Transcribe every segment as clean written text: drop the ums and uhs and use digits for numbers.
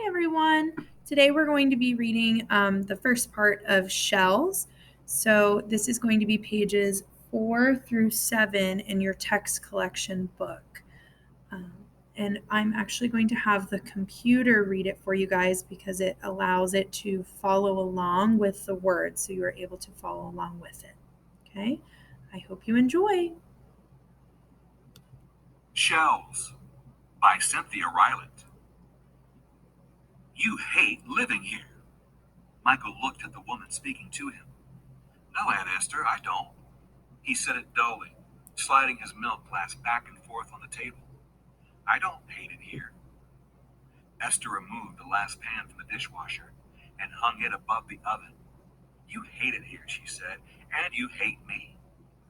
Hi, everyone. Today we're going to be reading the first part of Shells. So this is going to be pages 4 through 7 in your text collection book. Um, and I'm actually going to have the computer read it for you guys because it allows it to follow along with the words, so you are able to follow along with it. Okay? I hope you enjoy. Shells by Cynthia Rylant. You hate living here. Michael looked at the woman speaking to him. No, Aunt Esther, I don't. He said it dully, sliding his milk glass back and forth on the table. I don't hate it here. Esther removed the last pan from the dishwasher and hung it above the oven. You hate it here, she said, and you hate me.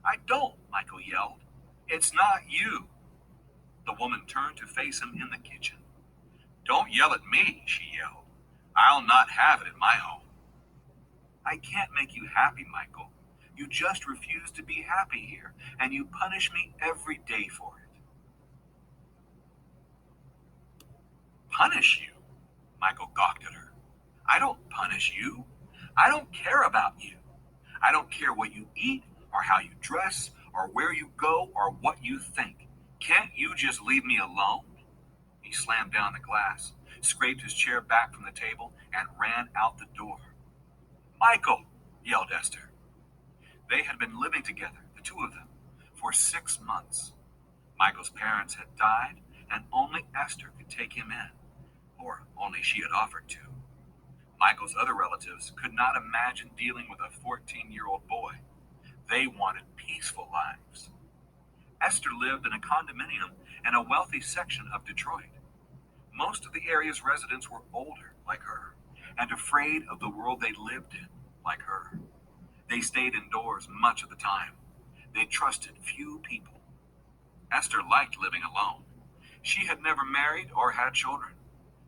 I don't, Michael yelled. It's not you. The woman turned to face him in the kitchen. Don't yell at me, she yelled. I'll not have it in my home. I can't make you happy, Michael. You just refuse to be happy here, and you punish me every day for it. Punish you? Michael gawked at her. I don't punish you. I don't care about you. I don't care what you eat, or how you dress, or where you go, or what you think. Can't you just leave me alone? He slammed down the glass, scraped his chair back from the table, and ran out the door. Michael, yelled Esther. They had been living together, the two of them, for 6 months. Michael's parents had died, and only Esther could take him in, or only she had offered to. Michael's other relatives could not imagine dealing with a 14-year-old boy. They wanted peaceful lives. Esther lived in a condominium in a wealthy section of Detroit. Most of the area's residents were older, like her, and afraid of the world they lived in, like her. They stayed indoors much of the time. They trusted few people. Esther liked living alone. She had never married or had children.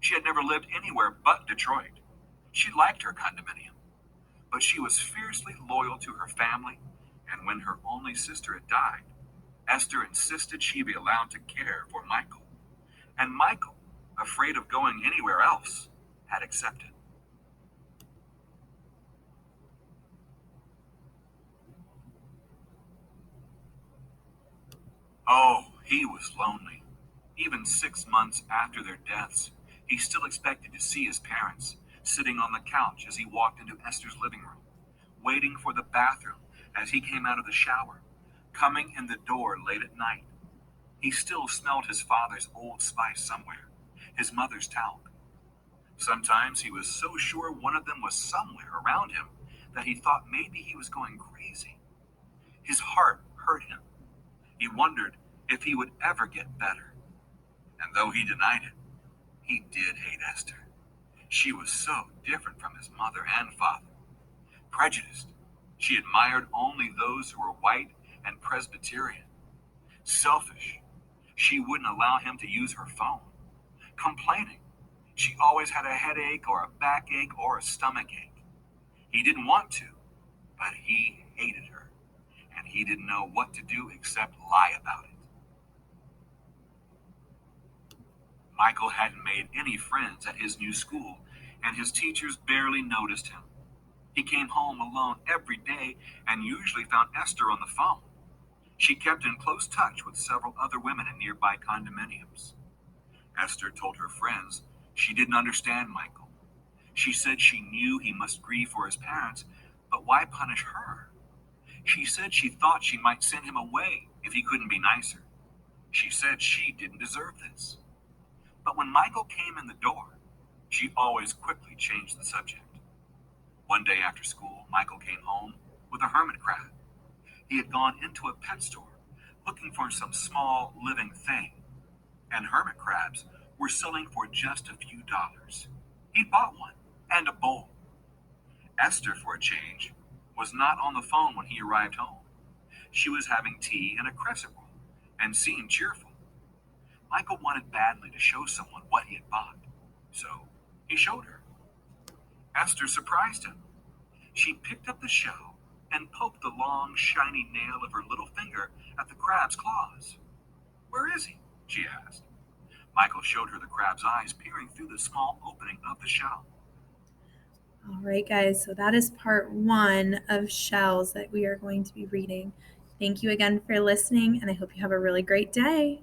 She had never lived anywhere but Detroit. She liked her condominium, but she was fiercely loyal to her family, and when her only sister had died, Esther insisted she be allowed to care for Michael. And Michael, afraid of going anywhere else, had accepted. Oh, he was lonely. Even 6 months after their deaths, he still expected to see his parents, sitting on the couch as he walked into Esther's living room, waiting for the bathroom as he came out of the shower, coming in the door late at night. He still smelled his father's Old Spice somewhere, his mother's talc. Sometimes he was so sure one of them was somewhere around him that he thought maybe he was going crazy. His heart hurt him. He wondered if he would ever get better. And though he denied it, he did hate Esther. She was so different from his mother and father. Prejudiced. She admired only those who were white and Presbyterian. Selfish. She wouldn't allow him to use her phone. Complaining. She always had a headache or a backache or a stomach ache. He didn't want to, but he hated her, and he didn't know what to do except lie about it. Michael hadn't made any friends at his new school, and his teachers barely noticed him. He came home alone every day and usually found Esther on the phone. She kept in close touch with several other women in nearby condominiums. Esther told her friends she didn't understand Michael. She said she knew he must grieve for his parents, but why punish her? She said she thought she might send him away if he couldn't be nicer. She said she didn't deserve this. But when Michael came in the door, she always quickly changed the subject. One day after school, Michael came home with a hermit crab. He had gone into a pet store looking for some small living thing, and hermit crabs were selling for just a few dollars. He bought one and a bowl. Esther, for a change, was not on the phone when he arrived home. She was having tea and a crescent roll and seemed cheerful. Michael wanted badly to show someone what he had bought, so he showed her. Esther surprised him. She picked up the shell and poked the long, shiny nail of her little finger at the crab's claws. Where is he? She asked. Michael showed her the crab's eyes peering through the small opening of the shell. All right, guys, so that is part 1 of shells that we are going to be reading. Thank you again for listening, and I hope you have a really great day.